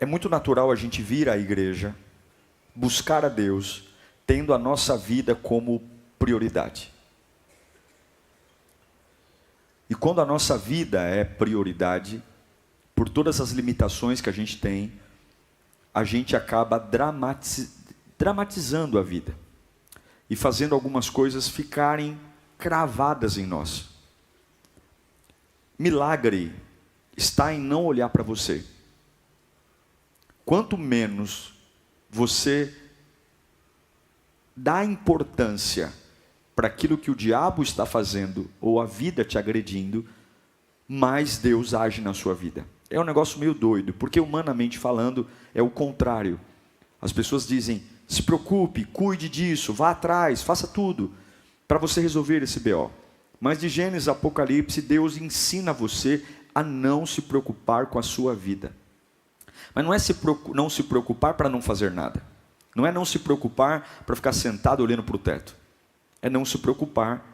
É muito natural a gente vir à igreja, buscar a Deus, tendo a nossa vida como prioridade. E quando a nossa vida é prioridade, por todas as limitações que a gente tem, a gente acaba dramatizando a vida e fazendo algumas coisas ficarem cravadas em nós. Milagre está em não olhar para você. Quanto menos você dá importância para aquilo que o diabo está fazendo ou a vida te agredindo, mais Deus age na sua vida. É um negócio meio doido, porque humanamente falando é o contrário. As pessoas dizem: se preocupe, cuide disso, vá atrás, faça tudo para você resolver esse BO. Mas de Gênesis a Apocalipse, Deus ensina você a não se preocupar com a sua vida. Mas não é não se preocupar para não fazer nada. Não é não se preocupar para ficar sentado olhando para o teto. É não se preocupar,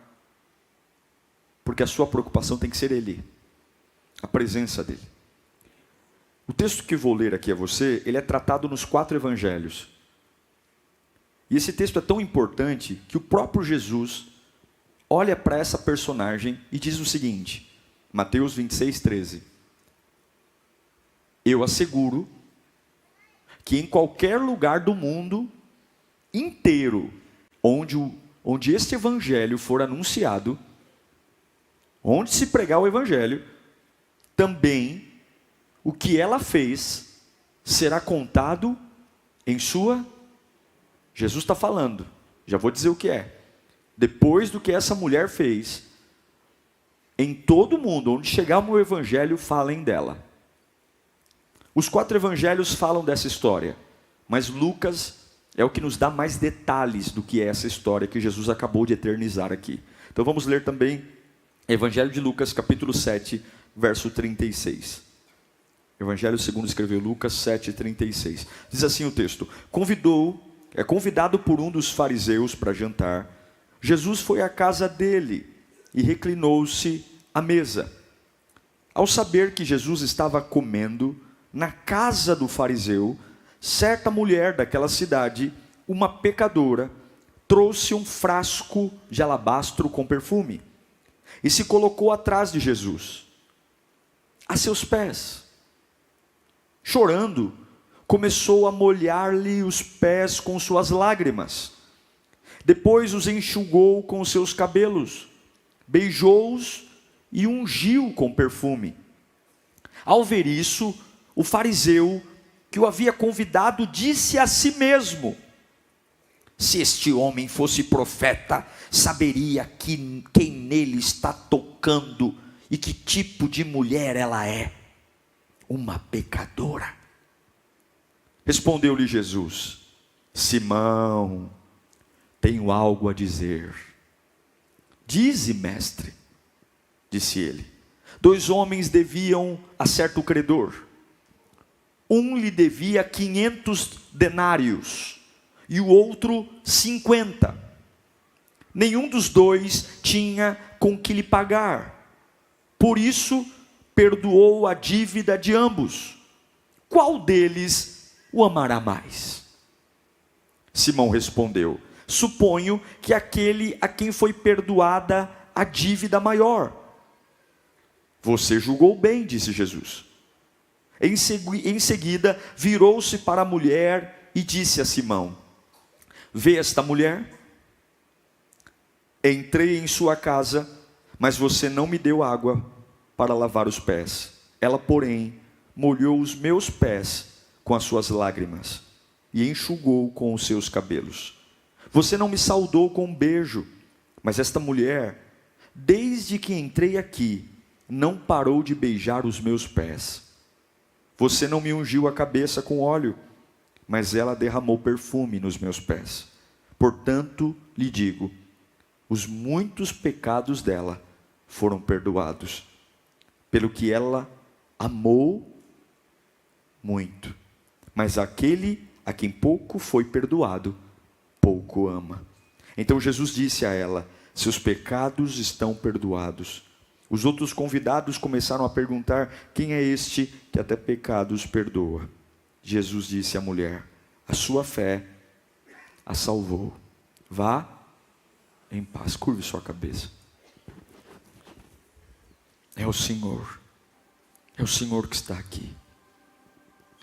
porque a sua preocupação tem que ser Ele, a presença dEle. O texto que vou ler aqui a você, ele é tratado nos 4 evangelhos. E esse texto é tão importante que o próprio Jesus olha para essa personagem e diz o seguinte, Mateus 26:13. Eu asseguro que em qualquer lugar do mundo inteiro, onde este evangelho for anunciado, onde se pregar o evangelho, também o que ela fez será contado em sua... Jesus está falando, já vou dizer o que é. Depois do que essa mulher fez, em todo mundo, onde chegar o meu evangelho, falem dela. Os 4 evangelhos falam dessa história, mas Lucas é o que nos dá mais detalhes do que é essa história que Jesus acabou de eternizar aqui. Então vamos ler também Evangelho de Lucas, capítulo 7, verso 36. Evangelho segundo escreveu Lucas 7:36. Diz assim o texto: convidado por um dos fariseus para jantar, Jesus foi à casa dele e reclinou-se à mesa. Ao saber que Jesus estava comendo na casa do fariseu, certa mulher daquela cidade, uma pecadora, trouxe um frasco de alabastro com perfume e se colocou atrás de Jesus, a seus pés. Chorando, começou a molhar-lhe os pés com suas lágrimas. Depois os enxugou com os seus cabelos, beijou-os e ungiu com perfume. Ao ver isso, o fariseu que o havia convidado disse a si mesmo: se este homem fosse profeta, saberia quem nele está tocando e que tipo de mulher ela é, uma pecadora. Respondeu-lhe Jesus: Simão, tenho algo a dizer. Dize, mestre, disse ele. 2 homens deviam a certo credor. Um lhe devia 500 denários e o outro 50. Nenhum dos 2 tinha com que lhe pagar. Por isso, perdoou a dívida de ambos. Qual deles o amará mais? Simão respondeu: suponho que aquele a quem foi perdoada a dívida maior. Você julgou bem, disse Jesus. Em seguida, virou-se para a mulher e disse a Simão: vê esta mulher? Entrei em sua casa, mas você não me deu água para lavar os pés. Ela, porém, molhou os meus pés com as suas lágrimas e enxugou com os seus cabelos. Você não me saudou com um beijo, mas esta mulher, desde que entrei aqui, não parou de beijar os meus pés. Você não me ungiu a cabeça com óleo, mas ela derramou perfume nos meus pés. Portanto, lhe digo, os muitos pecados dela foram perdoados, pelo que ela amou muito. Mas aquele a quem pouco foi perdoado, pouco ama. Então Jesus disse a ela: seus pecados estão perdoados. Os outros convidados começaram a perguntar: quem é este que até pecados perdoa? Jesus disse à mulher: a sua fé a salvou. Vá em paz. Curve sua cabeça. É o Senhor. É o Senhor que está aqui.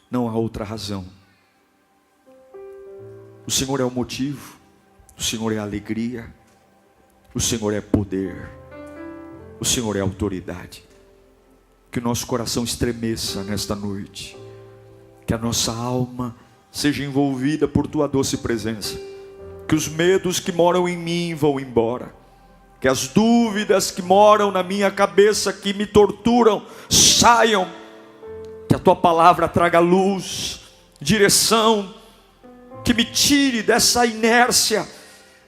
Não há outra razão. O Senhor é o motivo. O Senhor é a alegria. O Senhor é poder. O Senhor é autoridade. Que o nosso coração estremeça nesta noite. Que a nossa alma seja envolvida por tua doce presença. Que os medos que moram em mim vão embora. Que as dúvidas que moram na minha cabeça, que me torturam, saiam. Que a tua palavra traga luz, direção, que me tire dessa inércia.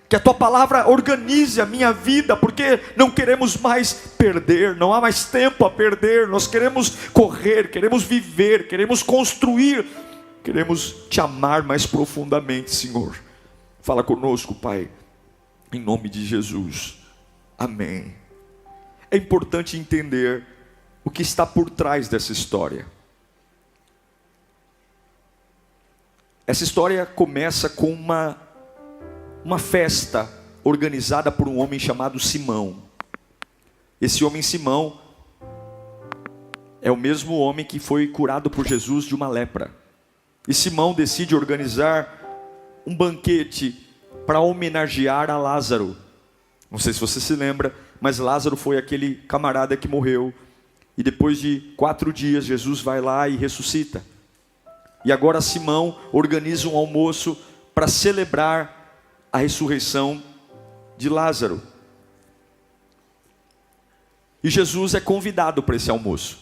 Que a tua palavra organize a minha vida, porque não queremos mais perder, não há mais tempo a perder. Nós queremos correr, queremos viver, queremos construir, queremos te amar mais profundamente, Senhor. Fala conosco, Pai, em nome de Jesus. Amém. É importante entender o que está por trás dessa história. Essa história começa com uma festa organizada por um homem chamado Simão. Esse homem Simão é o mesmo homem que foi curado por Jesus de uma lepra. E Simão decide organizar um banquete para homenagear a Lázaro. Não sei se você se lembra, mas Lázaro foi aquele camarada que morreu. E depois de 4 dias, Jesus vai lá e ressuscita. E agora Simão organiza um almoço para celebrar a ressurreição de Lázaro. E Jesus é convidado para esse almoço.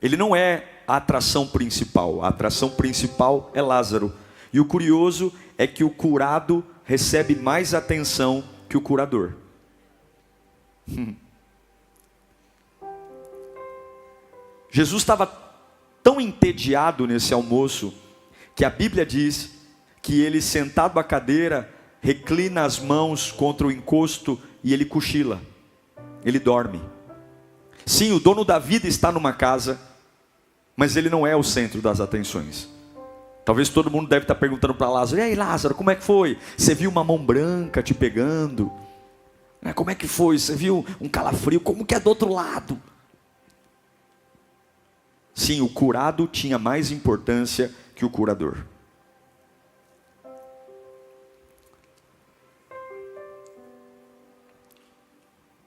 Ele não é a atração principal. A atração principal é Lázaro. E o curioso é que o curado recebe mais atenção que o curador. Jesus estava tão entediado nesse almoço, que a Bíblia diz que ele, sentado à cadeira, reclina as mãos contra o encosto e ele cochila, ele dorme. Sim, o dono da vida está numa casa, mas ele não é o centro das atenções. Talvez todo mundo deve estar perguntando para Lázaro: e aí, Lázaro, como é que foi? Você viu uma mão branca te pegando? Como é que foi? Você viu um calafrio? Como que é do outro lado? Sim, o curado tinha mais importância que o curador.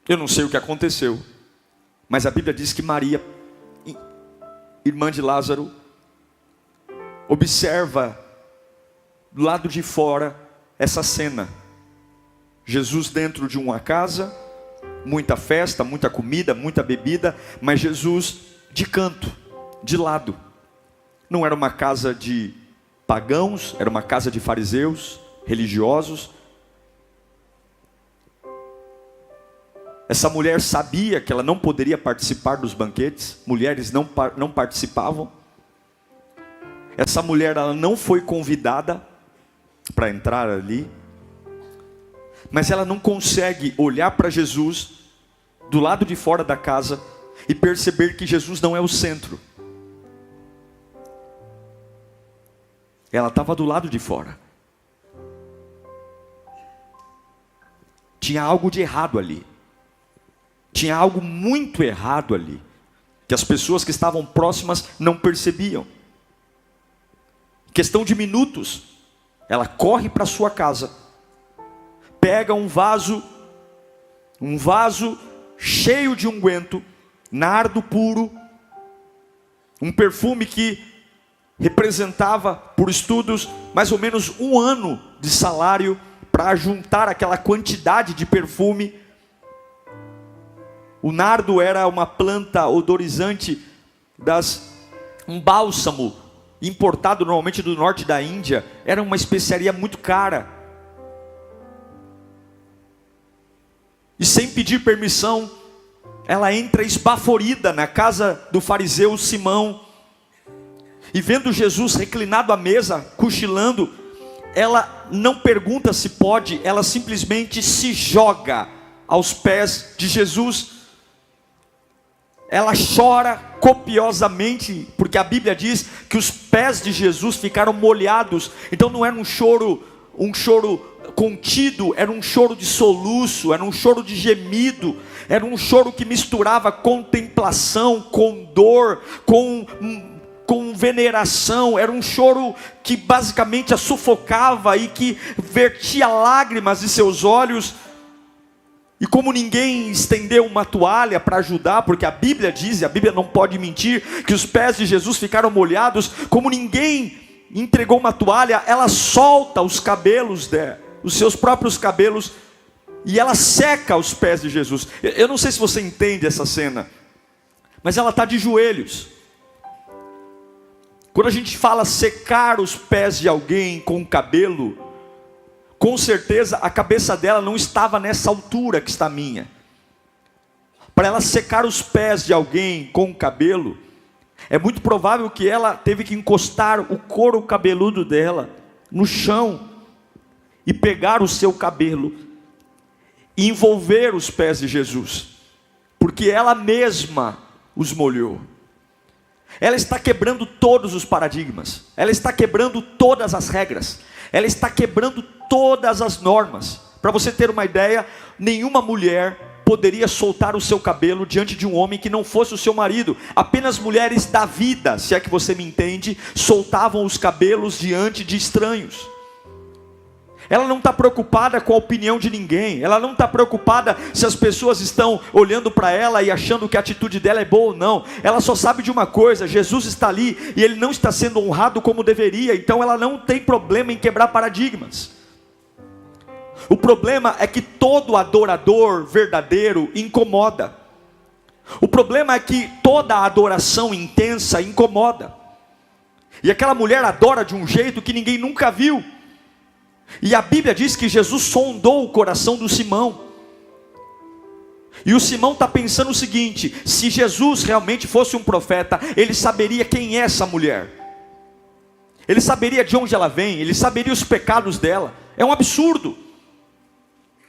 Eu não sei o que aconteceu, mas a Bíblia diz que Maria, irmã de Lázaro, observa do lado de fora essa cena. Jesus dentro de uma casa, muita festa, muita comida, muita bebida, mas Jesus de canto, de lado. Não era uma casa de pagãos, era uma casa de fariseus, religiosos. Essa mulher sabia que ela não poderia participar dos banquetes, mulheres não participavam. Essa mulher, ela não foi convidada para entrar ali, mas ela não consegue olhar para Jesus do lado de fora da casa e perceber que Jesus não é o centro. Ela estava do lado de fora. Tinha algo de errado ali. Tinha algo muito errado ali, que as pessoas que estavam próximas não percebiam. Questão de minutos, ela corre para sua casa, pega um vaso cheio de unguento, nardo puro, um perfume que representava, por estudos, mais ou menos 1 ano de salário para juntar aquela quantidade de perfume. O nardo era uma planta odorizante, um bálsamo importado normalmente do norte da Índia. Era uma especiaria muito cara. E sem pedir permissão, ela entra esbaforida na casa do fariseu Simão. E vendo Jesus reclinado à mesa, cochilando, ela não pergunta se pode, ela simplesmente se joga aos pés de Jesus. Ela chora copiosamente, porque a Bíblia diz que os pés de Jesus ficaram molhados. Então não era um choro contido, era um choro de soluço, era um choro de gemido, era um choro que misturava contemplação com dor, com veneração. Era um choro que basicamente a sufocava e que vertia lágrimas de seus olhos. E como ninguém estendeu uma toalha para ajudar, porque a Bíblia diz, e a Bíblia não pode mentir, que os pés de Jesus ficaram molhados, como ninguém entregou uma toalha, ela solta os cabelos dela, os seus próprios cabelos, e ela seca os pés de Jesus. Eu não sei se você entende essa cena, mas ela está de joelhos. Quando a gente fala secar os pés de alguém com o cabelo, com certeza a cabeça dela não estava nessa altura que está a minha. Para ela secar os pés de alguém com o cabelo, é muito provável que ela teve que encostar o couro cabeludo dela no chão e pegar o seu cabelo e envolver os pés de Jesus, porque ela mesma os molhou. Ela está quebrando todos os paradigmas, ela está quebrando todas as regras, ela está quebrando todas as normas. Para você ter uma ideia, nenhuma mulher poderia soltar o seu cabelo diante de um homem que não fosse o seu marido. Apenas mulheres da vida, se é que você me entende, soltavam os cabelos diante de estranhos. Ela não está preocupada com a opinião de ninguém. Ela não está preocupada se as pessoas estão olhando para ela e achando que a atitude dela é boa ou não. Ela só sabe de uma coisa: Jesus está ali e Ele não está sendo honrado como deveria. Então ela não tem problema em quebrar paradigmas. O problema é que todo adorador verdadeiro incomoda. O problema é que toda adoração intensa incomoda. E aquela mulher adora de um jeito que ninguém nunca viu. E a Bíblia diz que Jesus sondou o coração do Simão. E o Simão está pensando o seguinte: se Jesus realmente fosse um profeta, ele saberia quem é essa mulher. Ele saberia de onde ela vem, ele saberia os pecados dela. É um absurdo.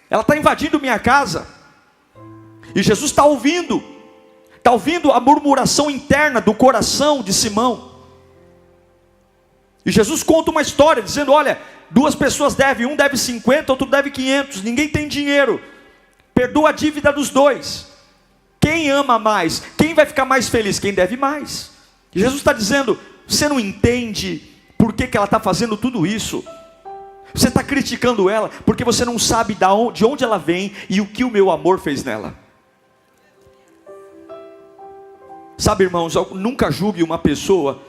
Ela está invadindo minha casa. E Jesus está ouvindo a murmuração interna do coração de Simão. E Jesus conta uma história, dizendo: olha, 2 pessoas devem, um deve 50, outro deve 500, ninguém tem dinheiro, perdoa a dívida dos 2. Quem ama mais? Quem vai ficar mais feliz? Quem deve mais. E Jesus está dizendo: você não entende por que ela está fazendo tudo isso? Você está criticando ela porque você não sabe de onde ela vem e o que o meu amor fez nela. Sabe, irmãos, nunca julgue uma pessoa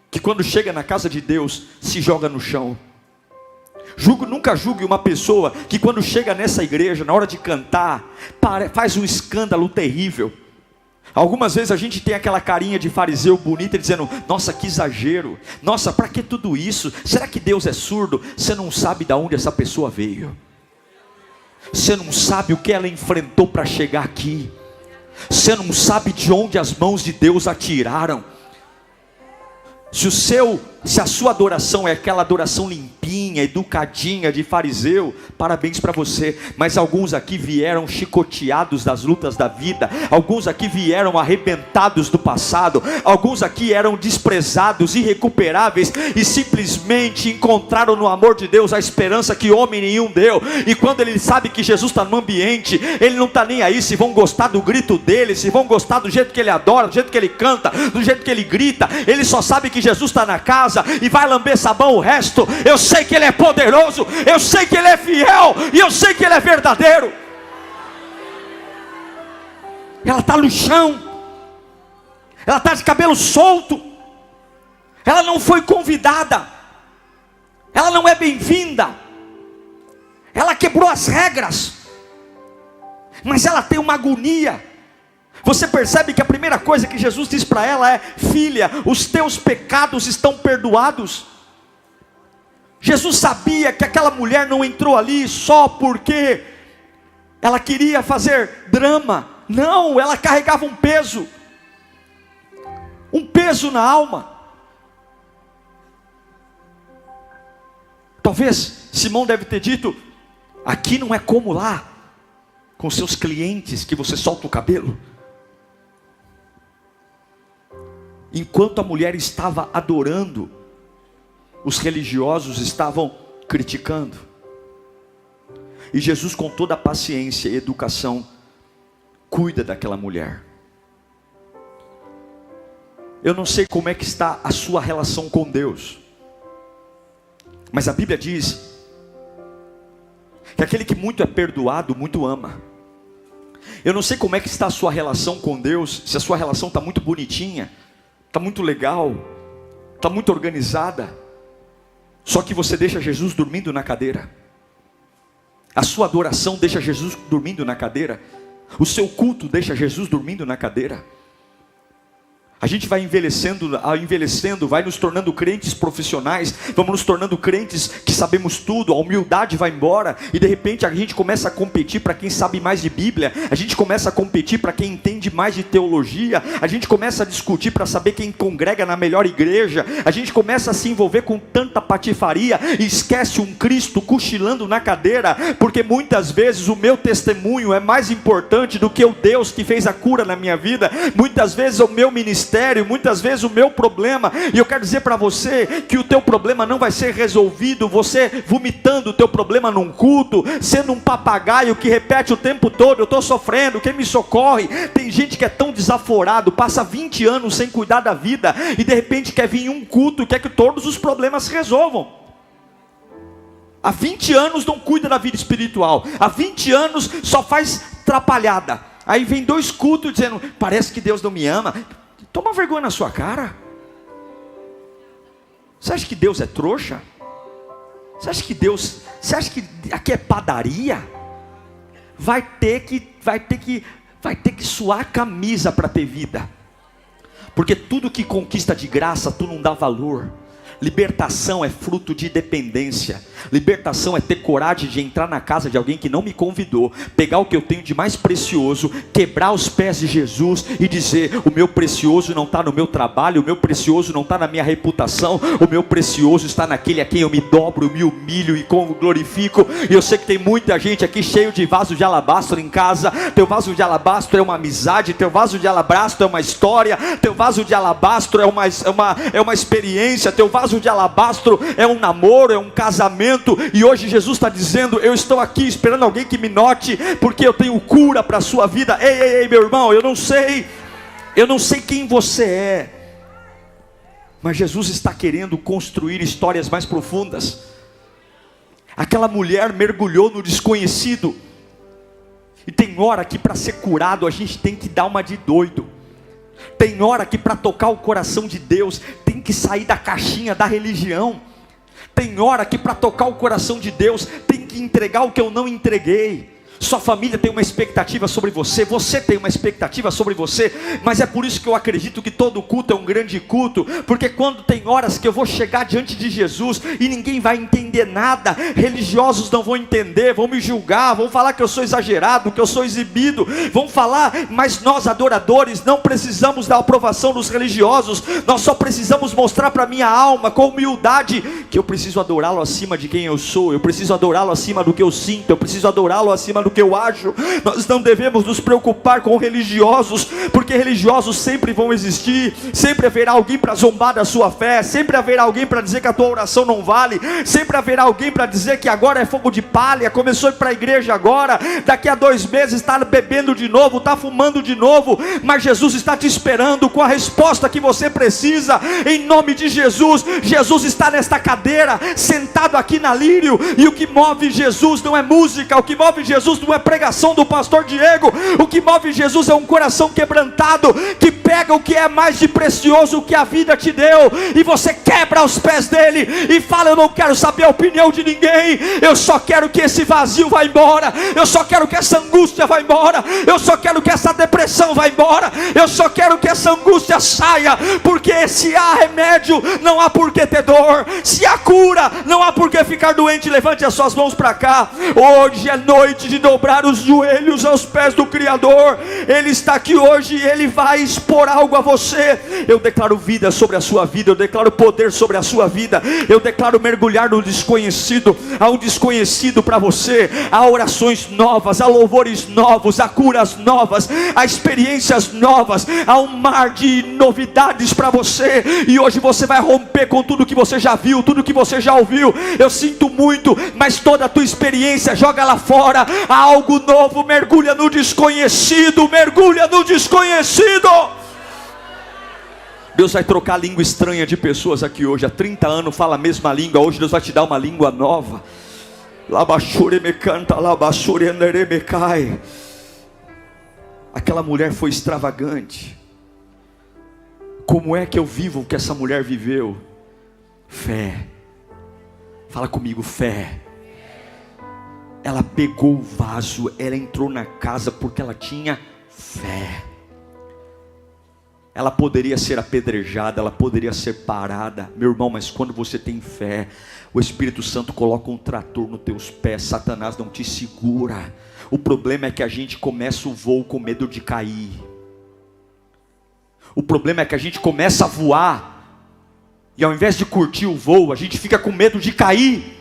que quando chega na casa de Deus se joga no chão. Nunca julgue uma pessoa que quando chega nessa igreja, na hora de cantar, faz um escândalo terrível. Algumas vezes a gente tem aquela carinha de fariseu bonita dizendo: nossa, que exagero, nossa, para que tudo isso? Será que Deus é surdo? Você não sabe de onde essa pessoa veio. Você não sabe o que ela enfrentou para chegar aqui. Você não sabe de onde as mãos de Deus a tiraram. Se a sua adoração é aquela adoração limpinha, educadinha de fariseu, parabéns para você. Mas alguns aqui vieram chicoteados das lutas da vida. Alguns aqui vieram arrebentados do passado. Alguns aqui eram desprezados, irrecuperáveis, e simplesmente encontraram no amor de Deus a esperança que homem nenhum deu. E quando ele sabe que Jesus está no ambiente, ele não está nem aí se vão gostar do grito dele, se vão gostar do jeito que ele adora, do jeito que ele canta, do jeito que ele grita. Ele só sabe que Jesus está na casa e vai lamber sabão o resto. Eu sei que Ele é poderoso, eu sei que Ele é fiel, e eu sei que Ele é verdadeiro. Ela está no chão, ela está de cabelo solto, ela não foi convidada, ela não é bem-vinda, ela quebrou as regras, mas ela tem uma agonia. Você percebe que a primeira coisa que Jesus diz para ela é: filha, os teus pecados estão perdoados. Jesus sabia que aquela mulher não entrou ali só porque ela queria fazer drama. Não, ela carregava um peso na alma. Talvez Simão deve ter dito: aqui não é como lá, com seus clientes, que você solta o cabelo. enquanto a mulher estava adorando, os religiosos estavam criticando. E Jesus, com toda a paciência e educação, cuida daquela mulher. Eu não sei como é que está a sua relação com Deus, mas a Bíblia diz que aquele que muito é perdoado, muito ama. Eu não sei como é que está a sua relação com Deus, se a sua relação está muito bonitinha, está muito legal, está muito organizada, só que você deixa Jesus dormindo na cadeira. A sua adoração deixa Jesus dormindo na cadeira. O seu culto deixa Jesus dormindo na cadeira. A gente vai envelhecendo, vai nos tornando crentes profissionais, vamos nos tornando crentes que sabemos tudo, a humildade vai embora, e de repente a gente começa a competir para quem sabe mais de Bíblia, a gente começa a competir para quem entende mais de teologia, a gente começa a discutir para saber quem congrega na melhor igreja, a gente começa a se envolver com tanta patifaria, e esquece um Cristo cochilando na cadeira, porque muitas vezes o meu testemunho é mais importante do que o Deus que fez a cura na minha vida, muitas vezes o meu ministério, muitas vezes o meu problema, e eu quero dizer para você que o teu problema não vai ser resolvido você vomitando o teu problema num culto, sendo um papagaio que repete o tempo todo: eu estou sofrendo, quem me socorre? Tem gente que é tão desaforado, passa 20 anos sem cuidar da vida, e de repente quer vir em um culto e quer que todos os problemas se resolvam. Há 20 anos não cuida da vida espiritual, há 20 anos só faz atrapalhada, aí vem 2 cultos dizendo: parece que Deus não me ama. Toma vergonha na sua cara. Você acha que Deus é trouxa? Você acha que aqui é padaria? Vai ter que suar a camisa para ter vida. Porque tudo que conquista de graça, tu não dá valor. Libertação é fruto de dependência. Libertação é ter coragem de entrar na casa de alguém que não me convidou, pegar o que eu tenho de mais precioso, quebrar os pés de Jesus e dizer: o meu precioso não está no meu trabalho, o meu precioso não está na minha reputação, o meu precioso está naquele a quem eu me dobro, me humilho e glorifico. E eu sei que tem muita gente aqui cheio de vaso de alabastro em casa. Teu vaso de alabastro é uma amizade, teu vaso de alabastro é uma história, teu vaso de alabastro é uma experiência, teu vaso de alabastro é um namoro, é um casamento. E hoje Jesus está dizendo: eu estou aqui esperando alguém que me note, porque eu tenho cura para a sua vida. Ei, meu irmão, eu não sei quem você é, mas Jesus está querendo construir histórias mais profundas. Aquela mulher mergulhou no desconhecido, e tem hora que para ser curado a gente tem que dar uma de doido. Tem hora que para tocar o coração de Deus tem que sair da caixinha da religião. Tem hora que para tocar o coração de Deus tem que entregar o que eu não entreguei. Sua família tem uma expectativa sobre você, você tem uma expectativa sobre você, mas é por isso que eu acredito que todo culto é um grande culto, porque quando tem horas que eu vou chegar diante de Jesus e ninguém vai entender nada, religiosos não vão entender, vão me julgar, vão falar que eu sou exagerado, que eu sou exibido, vão falar, mas nós adoradores não precisamos da aprovação dos religiosos, nós só precisamos mostrar para minha alma com humildade que eu preciso adorá-lo acima de quem eu sou, eu preciso adorá-lo acima do que eu sinto, eu preciso adorá-lo acima do que eu acho. Nós não devemos nos preocupar com religiosos, porque religiosos sempre vão existir, sempre haverá alguém para zombar da sua fé, sempre haverá alguém para dizer que a tua oração não vale, sempre haverá alguém para dizer que agora é fogo de palha, começou a ir para a igreja agora, daqui a 2 meses está bebendo de novo, está fumando de novo, mas Jesus está te esperando com a resposta que você precisa, em nome de Jesus. Jesus está nesta cadeira, sentado aqui na Lírio, e o que move Jesus não é música, o que move Jesus não é pregação do pastor Diego, o que move Jesus é um coração quebrantado, que pega o que é mais de precioso que a vida te deu, e você quebra aos pés dele, e fala: eu não quero saber a opinião de ninguém, eu só quero que esse vazio vá embora, eu só quero que essa angústia vá embora, eu só quero que essa depressão vá embora, eu só quero que essa angústia saia, porque se há remédio, não há por que ter dor, se há cura, não há por que ficar doente. Levante as suas mãos para cá, hoje é noite de dobrar os joelhos aos pés do Criador. Ele está aqui hoje e Ele vai expor algo a você. Eu declaro vida sobre a sua vida, eu declaro poder sobre a sua vida, eu declaro mergulhar no desconhecido. Há um desconhecido para você, há orações novas, há louvores novos, há curas novas, há experiências novas, há um mar de novidades para você. E hoje você vai romper com tudo que você já viu, tudo que você já ouviu. Eu sinto muito, mas toda a tua experiência joga lá fora. Há algo novo, mergulha no desconhecido, mergulha no desconhecido. Deus vai trocar a língua estranha de pessoas aqui hoje. Há 30 anos fala a mesma língua, hoje Deus vai te dar uma língua nova. Aquela mulher foi extravagante. Como é que eu vivo o que essa mulher viveu? Fé. Fala comigo, fé. Ela pegou o vaso, ela entrou na casa porque ela tinha fé. Ela poderia ser apedrejada, ela poderia ser parada, meu irmão, mas quando você tem fé, o Espírito Santo coloca um trator nos teus pés, Satanás não te segura. O problema é que a gente começa o voo com medo de cair. O problema é que a gente começa a voar, e ao invés de curtir o voo, a gente fica com medo de cair.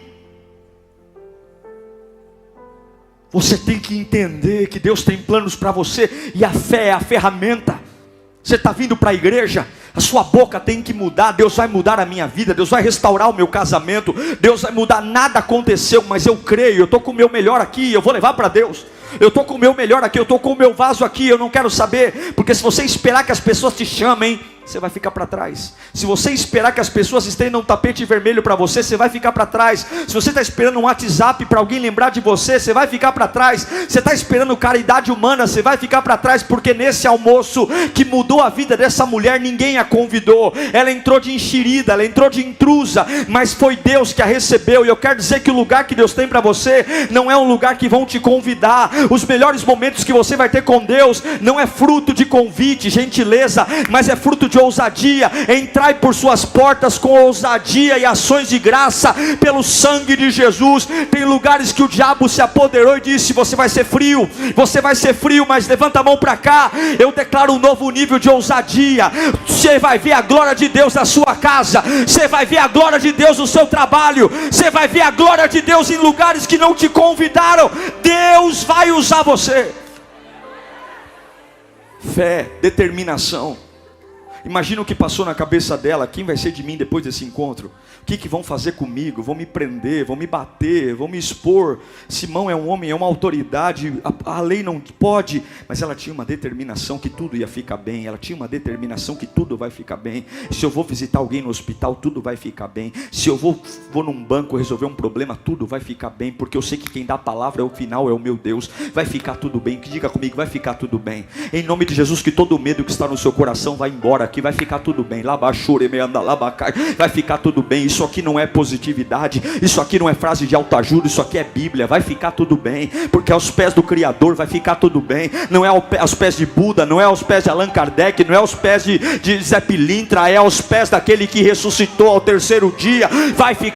Você tem que entender que Deus tem planos para você, e a fé é a ferramenta. Você está vindo para a igreja, a sua boca tem que mudar. Deus vai mudar a minha vida, Deus vai restaurar o meu casamento, Deus vai mudar. Nada aconteceu, mas eu creio, eu estou com o meu melhor aqui, eu vou levar para Deus. Eu estou com o meu melhor aqui, eu estou com o meu vaso aqui, eu não quero saber. Porque se você esperar que as pessoas te chamem, você vai ficar para trás. Se você esperar que as pessoas estendam um tapete vermelho para você, você vai ficar para trás. Se você está esperando um WhatsApp para alguém lembrar de você, você vai ficar para trás. Você está esperando caridade humana, você vai ficar para trás. Porque nesse almoço que mudou a vida dessa mulher, ninguém a convidou. Ela entrou de enxerida, ela entrou de intrusa, mas foi Deus que a recebeu. E eu quero dizer que o lugar que Deus tem para você não é um lugar que vão te convidar. Os melhores momentos que você vai ter com Deus não é fruto de convite, gentileza, mas é fruto de ousadia. Entrai por suas portas com ousadia e ações de graça pelo sangue de Jesus. Tem lugares que o diabo se apoderou e disse: você vai ser frio, mas levanta a mão para cá. Eu declaro um novo nível de ousadia. Você vai ver a glória de Deus na sua casa, você vai ver a glória de Deus no seu trabalho, você vai ver a glória de Deus em lugares que não te convidaram. Deus vai usar você. Fé, determinação. Imagina o que passou na cabeça dela. Quem vai ser de mim depois desse encontro? O que vão fazer comigo? Vão me prender, vão me bater, vão me expor. Simão é um homem, é uma autoridade, a lei não pode. Mas ela tinha uma determinação que tudo ia ficar bem. Ela tinha uma determinação que tudo vai ficar bem. Se eu vou visitar alguém no hospital, tudo vai ficar bem. Se eu vou num banco resolver um problema, tudo vai ficar bem. Porque eu sei que quem dá a palavra é o final, é o meu Deus. Vai ficar tudo bem. Diga comigo, vai ficar tudo bem. Em nome de Jesus, que todo o medo que está no seu coração vai embora. Que vai ficar tudo bem. Vai ficar tudo bem. Isso aqui não é positividade, isso aqui não é frase de autoajuda, isso aqui é Bíblia. Vai ficar tudo bem, porque aos pés do Criador vai ficar tudo bem. Não é aos pés de Buda, não é aos pés de Allan Kardec, não é aos pés de Zé Pilintra, é aos pés daquele que ressuscitou ao terceiro dia. Vai ficar.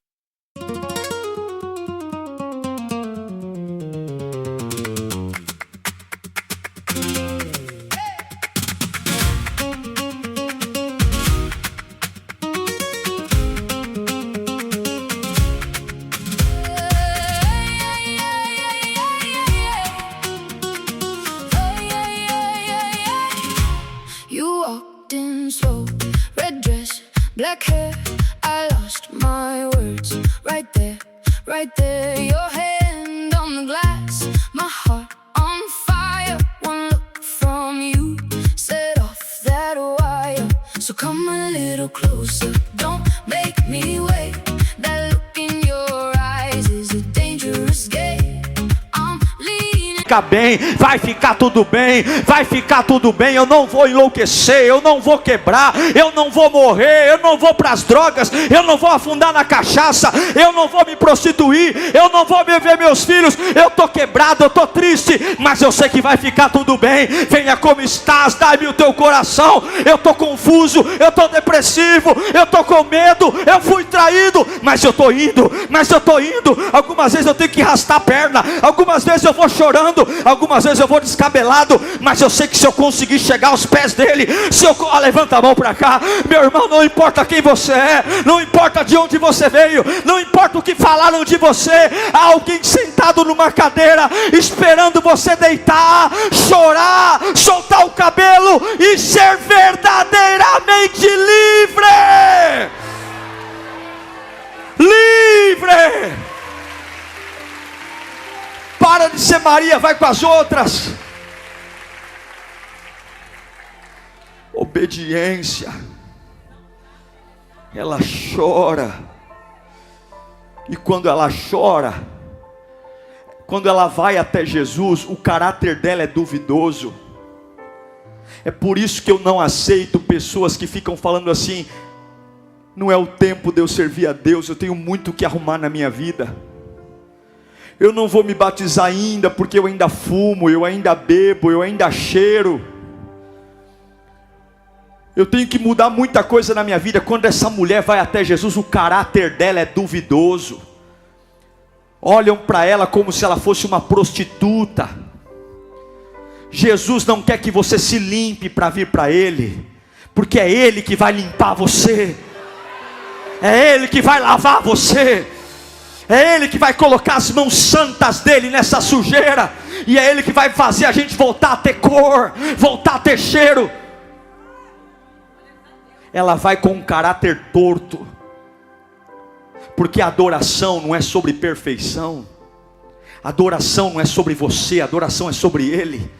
Black hair, I lost my words. Right there, your hand on the glass, my heart on fire. One look from you set off that wire. So come a little closer, don't make me wait. That look in your eyes is a dangerous game. I'm leaning. ficar bem, vai ficar tudo bem, vai ficar tudo bem. Eu não vou enlouquecer, eu não vou quebrar, eu não vou morrer, eu não vou para as drogas, eu não vou afundar na cachaça, eu não vou me prostituir, eu não vou beber meus filhos. Eu estou quebrado, eu estou triste, mas eu sei que vai ficar tudo bem. Venha como estás, dá-me o teu coração. Eu estou confuso, eu estou depressivo, eu estou com medo, eu fui traído, mas eu estou indo, algumas vezes eu tenho que arrastar a perna, algumas vezes eu vou chorando, algumas vezes eu vou descabelado, mas eu sei que se eu conseguir chegar aos pés dele, levanta a mão para cá, meu irmão, não importa quem você é, não importa de onde você veio, não importa o que falaram de você, há alguém sentado numa cadeira, esperando você deitar, chorar, soltar o cabelo e ser verdadeiramente livre. Livre! Para de ser Maria, vai com as outras. Obediência. Ela chora. E quando ela chora, quando ela vai até Jesus, o caráter dela é duvidoso. É por isso que eu não aceito pessoas que ficam falando assim: não é o tempo de eu servir a Deus, eu tenho muito o que arrumar na minha vida. Eu não vou me batizar ainda, porque eu ainda fumo, eu ainda bebo, eu ainda cheiro. Eu tenho que mudar muita coisa na minha vida. Quando essa mulher vai até Jesus, o caráter dela é duvidoso. Olham para ela como se ela fosse uma prostituta. Jesus não quer que você se limpe para vir para Ele, porque é Ele que vai limpar você. É Ele que vai lavar você. É Ele que vai colocar as mãos santas dEle nessa sujeira. E é Ele que vai fazer a gente voltar a ter cor, voltar a ter cheiro. Ela vai com um caráter torto, porque a adoração não é sobre perfeição. A adoração não é sobre você, a adoração é sobre Ele.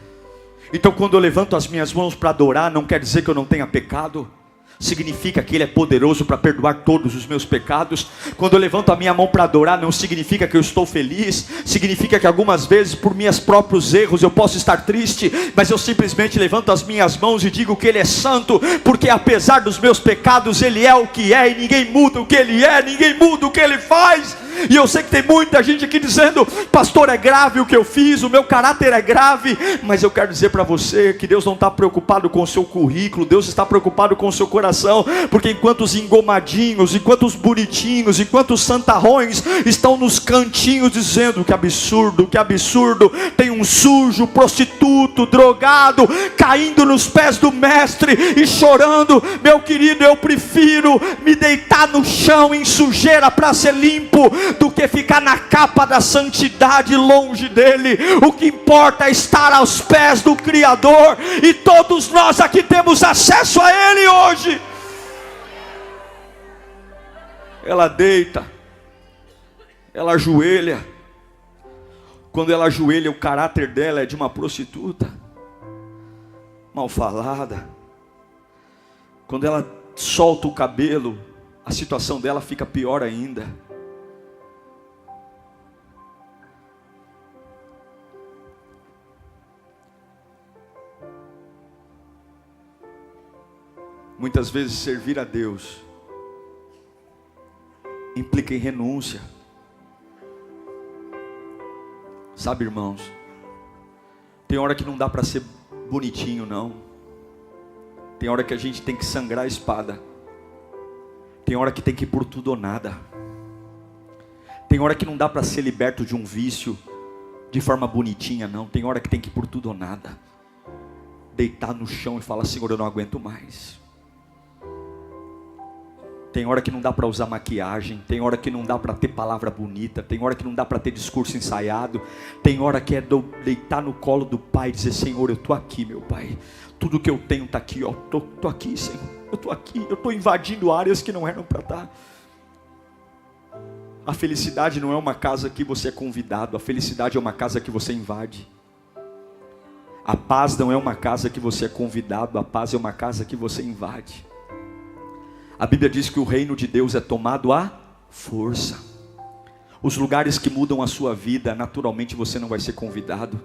Então quando eu levanto as minhas mãos para adorar, não quer dizer que eu não tenha pecado. Significa que Ele é poderoso para perdoar todos os meus pecados. Quando eu levanto a minha mão para adorar, não significa que eu estou feliz. Significa que algumas vezes, por meus próprios erros, eu posso estar triste, mas eu simplesmente levanto as minhas mãos e digo que Ele é santo, porque apesar dos meus pecados, Ele é o que é, e ninguém muda o que Ele é, ninguém muda o que Ele faz. E eu sei que tem muita gente aqui dizendo: pastor, é grave o que eu fiz, o meu caráter é grave. Mas eu quero dizer para você que Deus não está preocupado com o seu currículo, Deus está preocupado com o seu coração. Porque enquanto os engomadinhos, enquanto os bonitinhos, enquanto os santarrões estão nos cantinhos dizendo: que absurdo, tem um sujo, prostituto, drogado, caindo nos pés do mestre e chorando. Meu querido, eu prefiro me deitar no chão em sujeira para ser limpo, do que ficar na capa da santidade longe dEle. O que importa é estar aos pés do Criador, e todos nós aqui temos acesso a Ele hoje. Ela deita, ela ajoelha. Quando ela ajoelha, o caráter dela é de uma prostituta, mal falada. Quando ela solta o cabelo, a situação dela fica pior ainda. Muitas vezes servir a Deus implica em renúncia. Sabe, irmãos, tem hora que não dá para ser bonitinho, não. Tem hora que a gente tem que sangrar a espada. Tem hora que tem que ir por tudo ou nada. Tem hora que não dá para ser liberto de um vício de forma bonitinha, não. Tem hora que tem que ir por tudo ou nada. Deitar no chão e falar: Senhor, eu não aguento mais. Tem hora que não dá para usar maquiagem, tem hora que não dá para ter palavra bonita, tem hora que não dá para ter discurso ensaiado, tem hora que é deitar no colo do Pai e dizer: Senhor, eu estou aqui, meu Pai, tudo que eu tenho está aqui, ó, tô aqui, Senhor, eu estou aqui, eu estou invadindo áreas que não eram para estar. A felicidade não é uma casa que você é convidado, a felicidade é uma casa que você invade. A paz não é uma casa que você é convidado, a paz é uma casa que você invade. A Bíblia diz que o reino de Deus é tomado à força. Os lugares que mudam a sua vida, naturalmente você não vai ser convidado.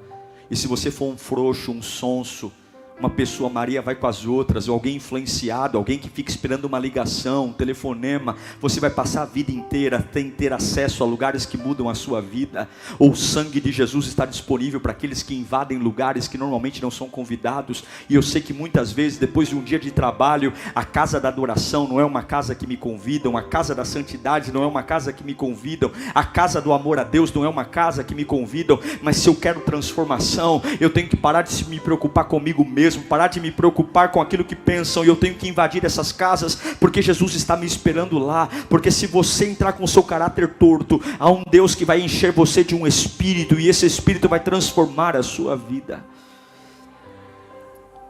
E se você for um frouxo, um sonso, uma pessoa, Maria vai com as outras, ou alguém influenciado, alguém que fica esperando uma ligação, um telefonema, você vai passar a vida inteira sem ter acesso a lugares que mudam a sua vida. Ou o sangue de Jesus está disponível para aqueles que invadem lugares que normalmente não são convidados. E eu sei que muitas vezes, depois de um dia de trabalho, a casa da adoração não é uma casa que me convidam, a casa da santidade não é uma casa que me convidam, a casa do amor a Deus não é uma casa que me convidam. Mas se eu quero transformação, eu tenho que parar de me preocupar comigo mesmo, parar de me preocupar com aquilo que pensam, e eu tenho que invadir essas casas, porque Jesus está me esperando lá. Porque se você entrar com o seu caráter torto, há um Deus que vai encher você de um espírito, e esse espírito vai transformar a sua vida,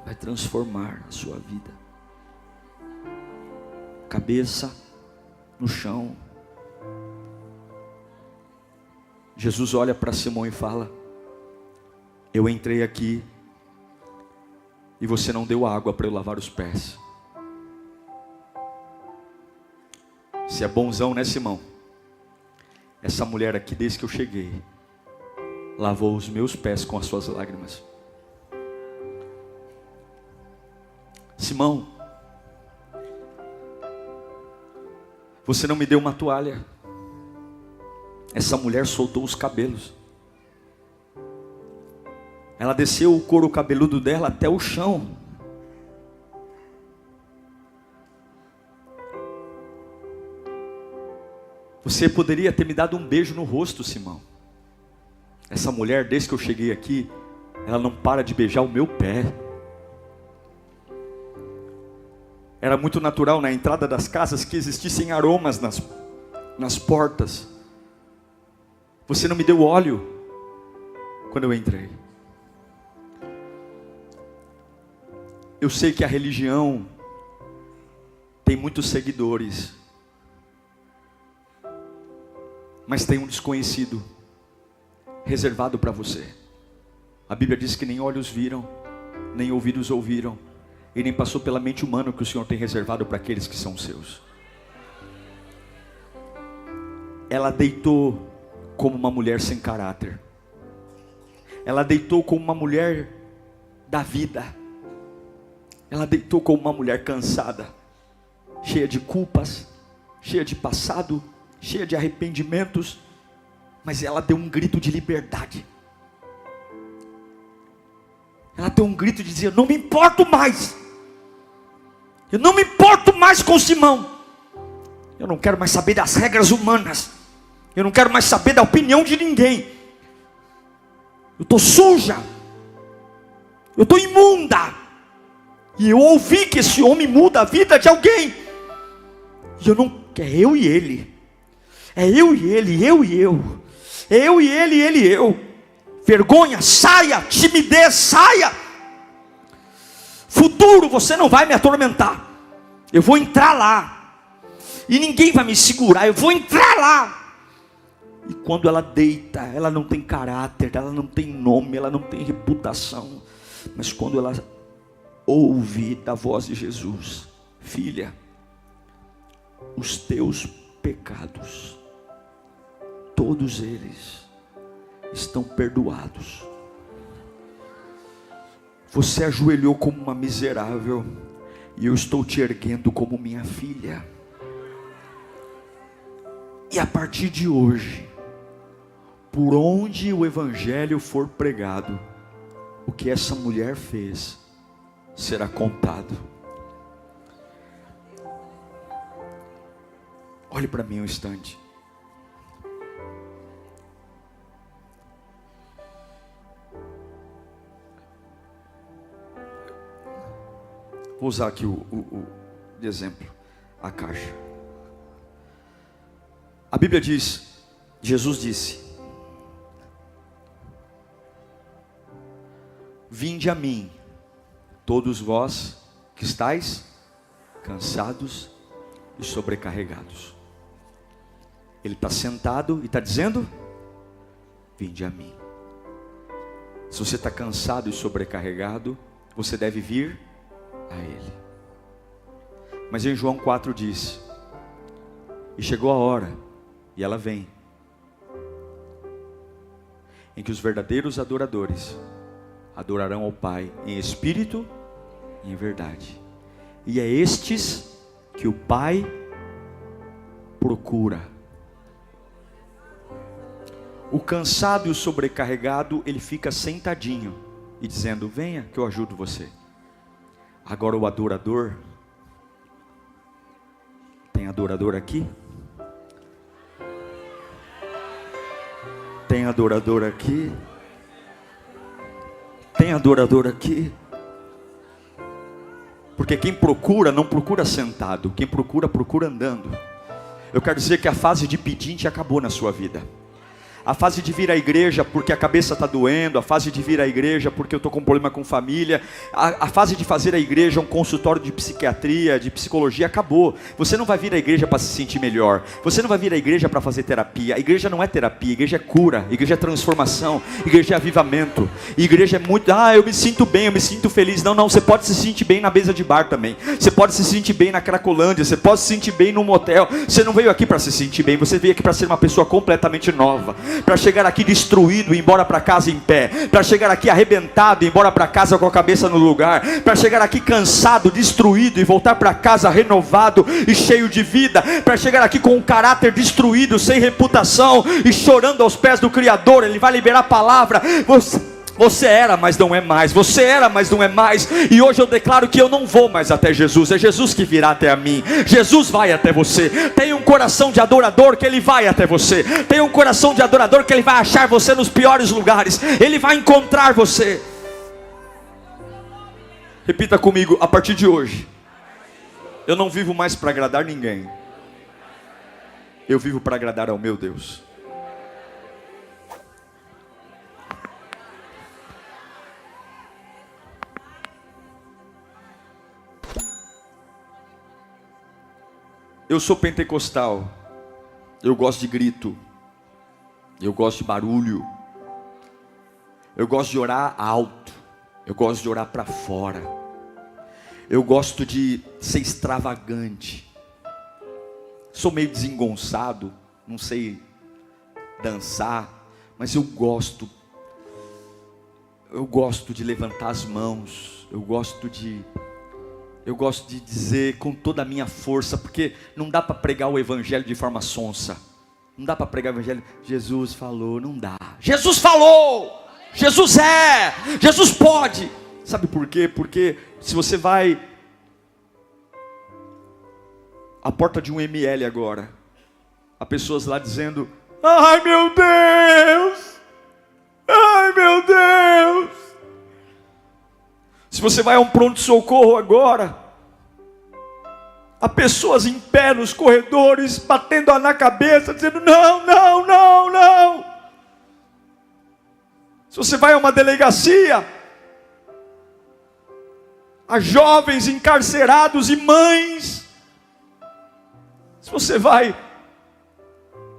vai transformar a sua vida. Cabeça no chão. Jesus olha para Simão e fala: eu entrei aqui e você não deu água para eu lavar os pés. Se é bonzão, né, Simão? Essa mulher aqui, desde que eu cheguei, lavou os meus pés com as suas lágrimas. Simão, você não me deu uma toalha. Essa mulher soltou os cabelos. Ela desceu o couro cabeludo dela até o chão. Você poderia ter me dado um beijo no rosto, Simão. Essa mulher, desde que eu cheguei aqui, ela não para de beijar o meu pé. Era muito natural na entrada das casas que existissem aromas nas portas. Você não me deu óleo quando eu entrei. Eu sei que a religião tem muitos seguidores, mas tem um desconhecido reservado para você. A Bíblia diz que nem olhos viram, nem ouvidos ouviram, e nem passou pela mente humana o que o Senhor tem reservado para aqueles que são seus. Ela deitou como uma mulher sem caráter. Ela deitou como uma mulher da vida. Ela deitou como uma mulher cansada, cheia de culpas, cheia de passado, cheia de arrependimentos. Mas ela deu um grito de liberdade. Ela deu um grito de dizer: eu não me importo mais. Eu não me importo mais com Simão. Eu não quero mais saber das regras humanas. Eu não quero mais saber da opinião de ninguém. Eu estou suja. Eu estou imunda. E eu ouvi que esse homem muda a vida de alguém. E eu não... É eu e ele. É eu e ele, eu e eu. É eu e ele e eu. Vergonha, saia. Timidez, saia. Futuro, você não vai me atormentar. Eu vou entrar lá. E ninguém vai me segurar. Eu vou entrar lá. E quando ela deita, ela não tem caráter, ela não tem nome, ela não tem reputação. Mas quando ela ouve da voz de Jesus: filha, os teus pecados, todos eles estão perdoados. Você ajoelhou como uma miserável, e eu estou te erguendo como minha filha. E a partir de hoje, por onde o evangelho for pregado, o que essa mulher fez será contado. Olhe para mim um instante. Vou usar aqui de exemplo a caixa. A Bíblia diz, Jesus disse: vinde a mim, todos vós que estáis cansados e sobrecarregados. Ele está sentado e está dizendo: vinde a mim. Se você está cansado e sobrecarregado, você deve vir a Ele. Mas em João 4 diz: e chegou a hora, e ela vem, em que os verdadeiros adoradores adorarão ao Pai em espírito e em verdade. E é estes que o Pai procura. O cansado e o sobrecarregado, ele fica sentadinho e dizendo: venha que eu ajudo você. Agora o adorador, tem adorador aqui? Tem adorador aqui? Tem adorador aqui? Porque quem procura, não procura sentado. Quem procura, procura andando. Eu quero dizer que a fase de pedinte acabou na sua vida. A fase de vir à igreja porque a cabeça está doendo, a fase de vir à igreja porque eu estou com um problema com família, a fase de fazer a igreja um consultório de psiquiatria, de psicologia, acabou. Você não vai vir à igreja para se sentir melhor, você não vai vir à igreja para fazer terapia. A igreja não é terapia, a igreja é cura, a igreja é transformação, a igreja é avivamento. A igreja é muito, eu me sinto bem, eu me sinto feliz. Não, você pode se sentir bem na mesa de bar também, você pode se sentir bem na Cracolândia, você pode se sentir bem num motel. Você não veio aqui para se sentir bem, você veio aqui para ser uma pessoa completamente nova, para chegar aqui destruído e ir embora para casa em pé, para chegar aqui arrebentado e ir embora para casa com a cabeça no lugar, para chegar aqui cansado, destruído e voltar para casa renovado e cheio de vida, para chegar aqui com um caráter destruído, sem reputação e chorando aos pés do Criador. Ele vai liberar a palavra. Você era, mas não é mais. Você era, mas não é mais. E hoje eu declaro que eu não vou mais até Jesus. É Jesus que virá até a mim. Jesus vai até você. Tenha um coração de adorador que Ele vai até você. Tenha um coração de adorador que Ele vai achar você nos piores lugares. Ele vai encontrar você. Repita comigo: a partir de hoje, eu não vivo mais para agradar ninguém. Eu vivo para agradar ao meu Deus. Eu sou pentecostal, eu gosto de grito, eu gosto de barulho, eu gosto de orar alto, eu gosto de orar para fora, eu gosto de ser extravagante, sou meio desengonçado, não sei dançar, mas eu gosto de levantar as mãos, eu gosto de dizer com toda a minha força, porque não dá para pregar o evangelho de forma sonsa. Não dá para pregar o evangelho. Jesus falou, não dá. Jesus falou. Jesus Jesus pode. Sabe por quê? Porque se você vai à porta de um ML agora, há pessoas lá dizendo: ai meu Deus, ai meu Deus. Se você vai a um pronto-socorro agora, há pessoas em pé nos corredores, batendo na cabeça, dizendo: não, não, não, não. Se você vai a uma delegacia, há jovens encarcerados e mães. Se você vai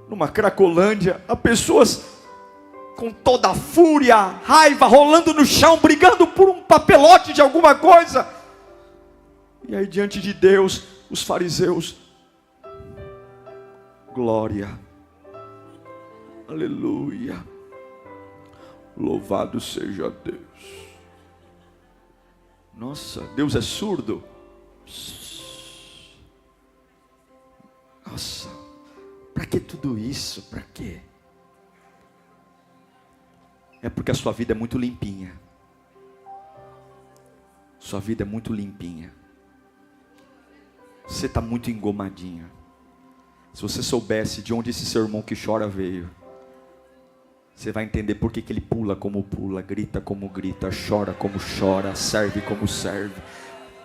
numa Cracolândia, há pessoas com toda a fúria, raiva, rolando no chão, brigando por um papelote de alguma coisa. E aí diante de Deus, os fariseus: glória, aleluia, louvado seja Deus. Nossa, Deus é surdo? Nossa, para que tudo isso? Para quê? É porque a sua vida é muito limpinha. Sua vida é muito limpinha. Você está muito engomadinho. Se você soubesse de onde esse seu irmão que chora veio, você vai entender por que ele pula como pula, grita como grita, chora como chora, serve como serve,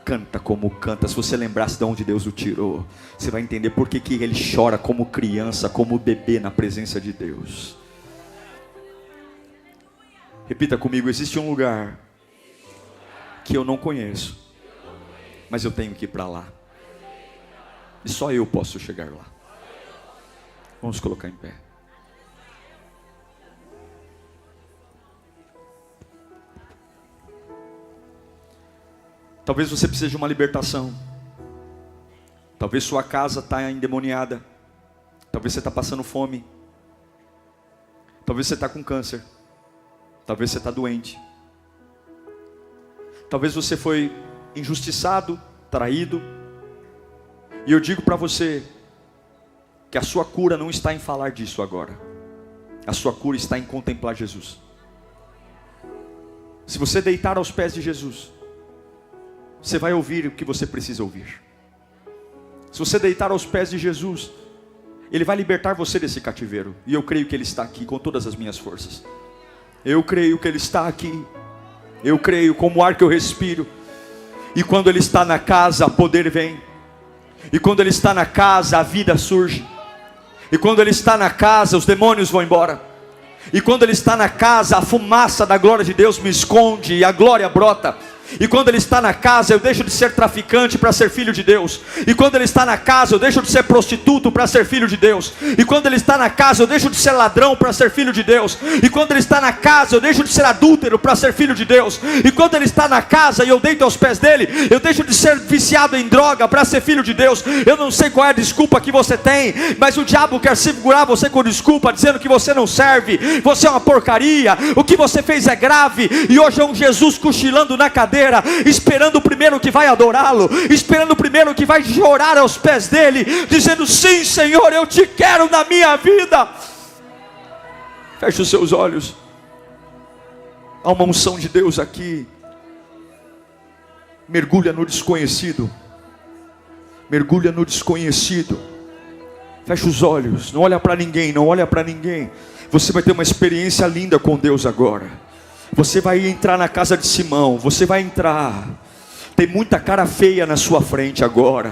canta como canta. Se você lembrasse de onde Deus o tirou, você vai entender por que ele chora como criança, como bebê na presença de Deus. Repita comigo: existe um lugar que eu não conheço, mas eu tenho que ir para lá. E só eu posso chegar lá. Vamos colocar em pé. Talvez você precise de uma libertação. Talvez sua casa está endemoniada. Talvez você está passando fome. Talvez você está com câncer. Talvez você está doente. Talvez você foi injustiçado, traído. E eu digo para você que a sua cura não está em falar disso agora. A sua cura está em contemplar Jesus. Se você deitar aos pés de Jesus, você vai ouvir o que você precisa ouvir. Se você deitar aos pés de Jesus, Ele vai libertar você desse cativeiro. E eu creio que Ele está aqui com todas as minhas forças. Eu creio que Ele está aqui. Eu creio como o ar que eu respiro. E quando Ele está na casa, poder vem. E quando Ele está na casa, a vida surge. E quando Ele está na casa, os demônios vão embora. E quando Ele está na casa, a fumaça da glória de Deus me esconde e a glória brota. E quando Ele está na casa, eu deixo de ser traficante para ser filho de Deus. E quando Ele está na casa, eu deixo de ser prostituto para ser filho de Deus. E quando Ele está na casa, eu deixo de ser ladrão para ser filho de Deus. E quando Ele está na casa, eu deixo de ser adúltero para ser filho de Deus. E quando Ele está na casa e eu deito aos pés dEle, eu deixo de ser viciado em droga para ser filho de Deus. Eu não sei qual é a desculpa que você tem, mas o diabo quer segurar você com desculpa, dizendo que você não serve, você é uma porcaria, o que você fez é grave. E hoje é um Jesus cochilando na cadeira, esperando o primeiro que vai adorá-lo, esperando o primeiro que vai chorar aos pés dele, dizendo: sim, Senhor, eu te quero na minha vida. Feche os seus olhos. Há uma unção de Deus aqui. Mergulha no desconhecido. Mergulha no desconhecido. Feche os olhos. Não olha para ninguém, não olha para ninguém. Você vai ter uma experiência linda com Deus agora. Você vai entrar na casa de Simão. Você vai entrar. Tem muita cara feia na sua frente agora.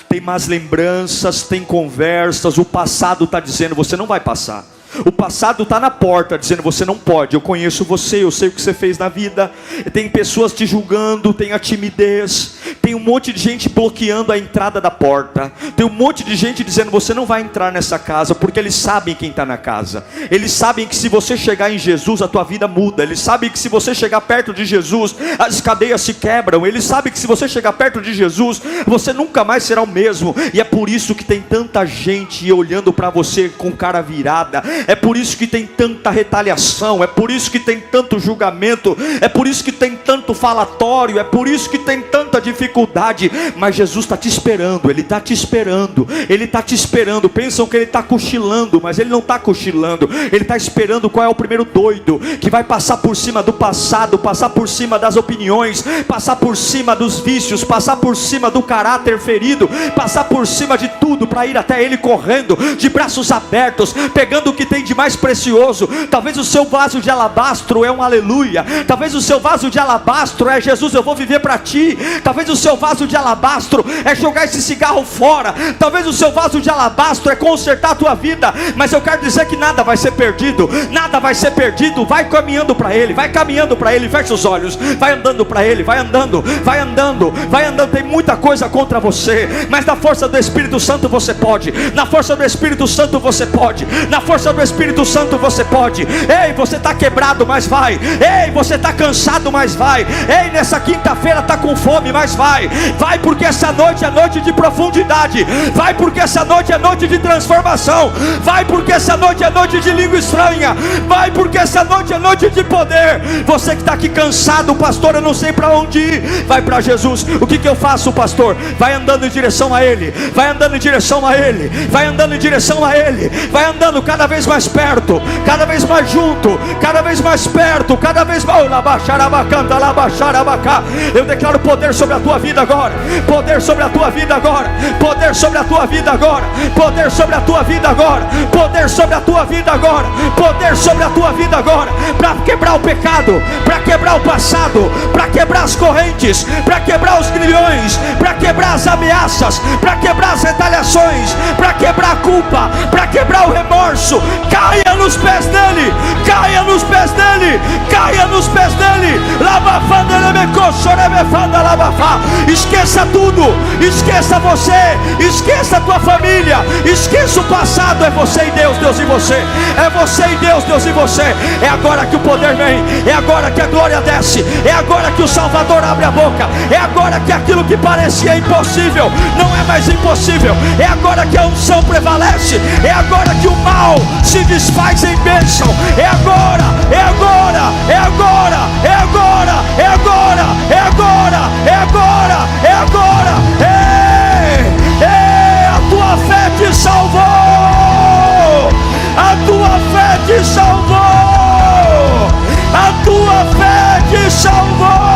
Tem más lembranças, tem conversas. O passado está dizendo: você não vai passar. O passado está na porta dizendo: você não pode. Eu conheço você, eu sei o que você fez na vida. Tem pessoas te julgando, tem a timidez. Tem um monte de gente bloqueando a entrada da porta. Tem um monte de gente dizendo: você não vai entrar nessa casa. Porque eles sabem quem está na casa. Eles sabem que se você chegar em Jesus, a tua vida muda. Eles sabem que se você chegar perto de Jesus, as cadeias se quebram. Eles sabem que se você chegar perto de Jesus, você nunca mais será o mesmo. E é por isso que tem tanta gente olhando para você com cara virada. É por isso que tem tanta retaliação. É por isso que tem tanto julgamento. É por isso que tem tanto falatório. É por isso que tem tanta dificuldade. Mas Jesus está te esperando. Ele está te esperando. Ele está te esperando. Pensam que Ele está cochilando, mas Ele não está cochilando. Ele está esperando qual é o primeiro doido que vai passar por cima do passado, passar por cima das opiniões, passar por cima dos vícios, passar por cima do caráter ferido, passar por cima de tudo para ir até Ele correndo, de braços abertos, pegando o que tem de mais precioso. Talvez o seu vaso de alabastro é um aleluia. Talvez o seu vaso de alabastro é: Jesus, eu vou viver para ti. Talvez o seu vaso de alabastro é jogar esse cigarro fora. Talvez o seu vaso de alabastro é consertar a tua vida. Mas eu quero dizer que nada vai ser perdido. Nada vai ser perdido. Vai caminhando para Ele. Vai caminhando para Ele. Fecha os olhos. Vai andando para Ele. Vai andando. Vai andando. Vai andando. Tem muita coisa contra você, mas na força do Espírito Santo você pode. Na força do Espírito Santo você pode. Na força do Espírito Santo você pode. Ei, você está quebrado, mas vai. Ei, você está cansado, mas vai. Ei, nessa quinta-feira está com fome, mas vai. Vai, porque essa noite é noite de profundidade. Vai, porque essa noite é noite de transformação. Vai, porque essa noite é noite de língua estranha. Vai, porque essa noite é noite de poder. Você que está aqui cansado: pastor, eu não sei para onde ir. Vai para Jesus. O que eu faço, pastor? Vai andando em direção a Ele. Vai andando em direção a Ele. Vai andando em direção a Ele. Vai andando cada vez mais perto, cada vez mais junto, cada vez mais perto, cada vez mais. Eu declaro poder sobre a tua vida agora. Poder sobre a tua vida agora. Poder sobre a tua vida agora. Poder sobre a tua vida agora. Poder sobre a tua vida agora. Poder sobre a tua vida agora. Para quebrar o pecado, para quebrar o passado, para quebrar as correntes, para quebrar os grilhões, para quebrar as ameaças, para quebrar as retaliações, para quebrar a culpa, para quebrar o remorso. Caia nos pés dEle. Caia nos pés dEle. Caia nos pés dEle. Esqueça tudo. Esqueça você. Esqueça a tua família. Esqueça o passado. É você e Deus, Deus e você. É você e Deus, Deus e você. É agora que o poder vem. É agora que a glória desce. É agora que o Salvador abre a boca. É agora que aquilo que parecia impossível não é mais impossível. É agora que a unção prevalece. É agora que o mal se desfaz em bênção. É agora, é agora, é agora, é agora, é agora, é agora, é agora, é agora. A tua fé te salvou, a tua fé te salvou, a tua fé te salvou.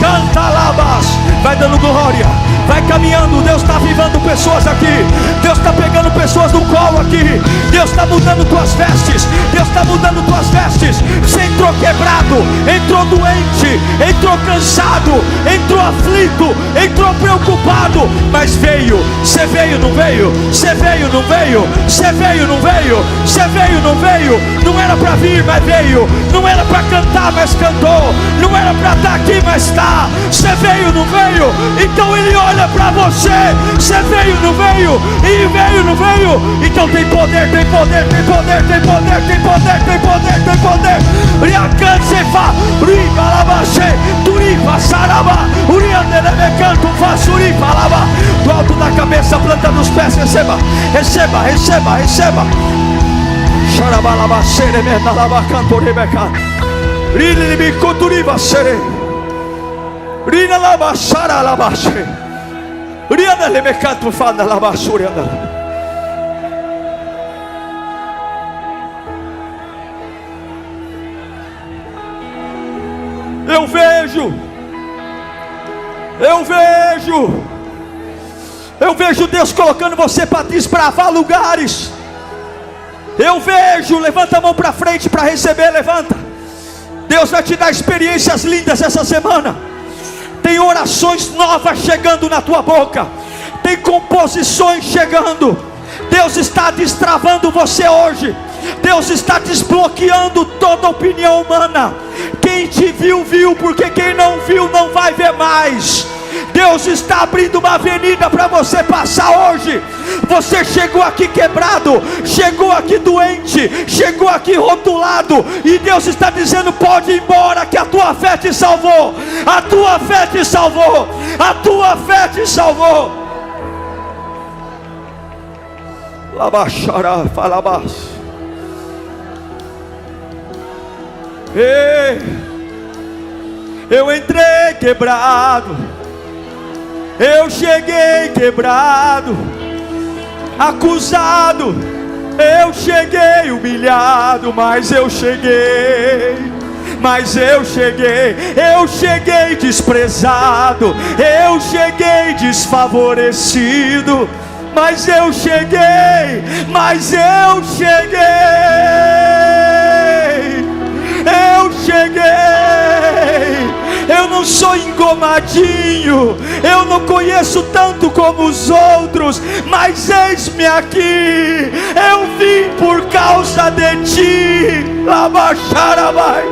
Canta labas, vai dando glória, vai caminhando. Deus está avivando pessoas aqui, Deus está pegando pessoas no colo aqui, Deus está mudando tuas vestes, Deus está mudando tuas vestes. Você entrou quebrado, entrou doente, entrou cansado, entrou aflito, entrou preocupado, mas veio. Você veio, não veio? Você veio, não veio? Você veio, não veio? Você veio, não veio? Não era para vir, mas veio. Não era para cantar, mas cantou. Não era para estar aqui, mas está. Você veio, não veio? Então Ele olha para você. Você veio, não veio? E veio, não veio? Então tem poder, tem poder, tem poder, tem poder, tem poder, tem poder, tem poder. Riacancefa, Ribalabache, Turipa, Saraba, Uriandelebecanto, Fassuripa, Lava. Do alto da cabeça, planta dos pés, receba, receba, receba, receba. Xarabalabacere, Menalabacanto, Rebeca, Rilibicoturiba, Sere, Rina Labachara, Labache, Riana Lebecanto, Fada, Labachuriana. Eu vejo Deus colocando você para desbravar lugares. Eu vejo, levanta a mão para frente para receber, levanta. Deus vai te dar experiências lindas essa semana. Tem orações novas chegando na tua boca, tem composições chegando. Deus está destravando você hoje. Deus está desbloqueando toda opinião humana. Quem te viu, viu, porque quem não viu não vai ver mais. Deus está abrindo uma avenida para você passar hoje. Você chegou aqui quebrado, chegou aqui doente, chegou aqui rotulado, e Deus está dizendo: pode ir embora, que a tua fé te salvou. A tua fé te salvou. A tua fé te salvou. Labaxará, falabás. Ei, eu entrei quebrado, eu cheguei quebrado, acusado, eu cheguei humilhado, mas eu cheguei desprezado, eu cheguei desfavorecido, mas eu cheguei. Eu não sou engomadinho, eu não conheço tanto como os outros, mas eis-me aqui, eu vim por causa de ti. Labaxarabai.